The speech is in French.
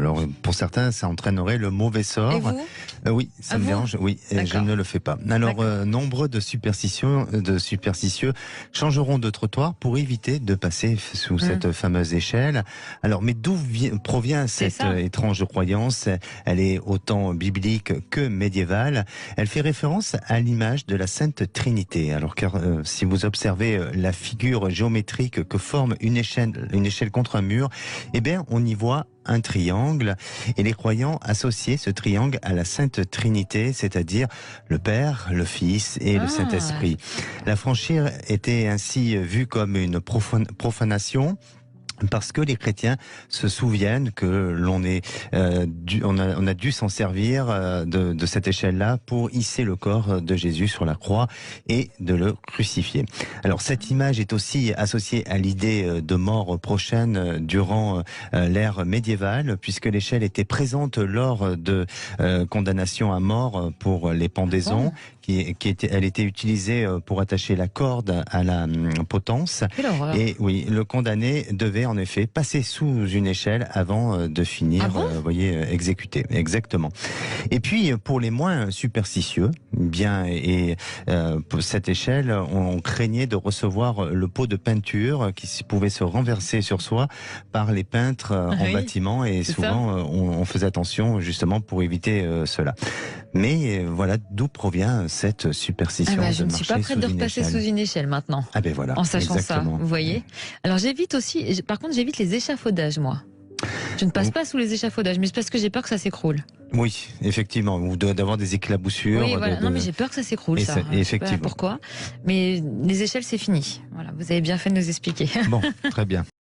Alors pour certains, ça entraînerait le mauvais sort. Et vous? Oui, ça me dérange. Oui, je ne le fais pas. Alors nombreux de superstitieux changeront de trottoir pour éviter de passer sous cette fameuse échelle. Alors, mais d'où provient cette étrange croyance? Elle est autant biblique que médiévale. Elle fait référence à l'image de la Sainte Trinité. Alors, car si vous observez la figure géométrique que forme une échelle contre un mur, eh bien, on y voit un triangle, et les croyants associaient ce triangle à la Sainte Trinité, c'est-à-dire le Père, le Fils et le Saint-Esprit. La franchir était ainsi vue comme une profanation, parce que les chrétiens se souviennent que on a dû s'en servir de cette échelle-là pour hisser le corps de Jésus sur la croix et de le crucifier. Alors cette image est aussi associée à l'idée de mort prochaine durant l'ère médiévale, puisque l'échelle était présente lors de condamnations à mort pour les pendaisons. Elle était utilisée pour attacher la corde à la potence. Et oui, le condamné devait en effet passer sous une échelle avant de finir, exécuté. Exactement. Et puis pour les moins superstitieux, cette échelle, on craignait de recevoir le pot de peinture qui pouvait se renverser sur soi par les peintres en bâtiment, et souvent on faisait attention justement pour éviter cela. Mais voilà d'où provient cette superstition. Je ne suis pas prête de repasser sous une échelle maintenant. Voilà, en sachant exactement. ça, vous voyez. Alors j'évite aussi, par contre j'évite les échafaudages, moi. Je ne passe pas sous les échafaudages, mais c'est parce que j'ai peur que ça s'écroule. Oui, effectivement, ou d'avoir des éclaboussures. Oui, voilà. Non, mais j'ai peur que ça s'écroule, ça. Effectivement. Je sais pas pourquoi. Mais les échelles, c'est fini. Voilà, vous avez bien fait de nous expliquer. Bon, très bien.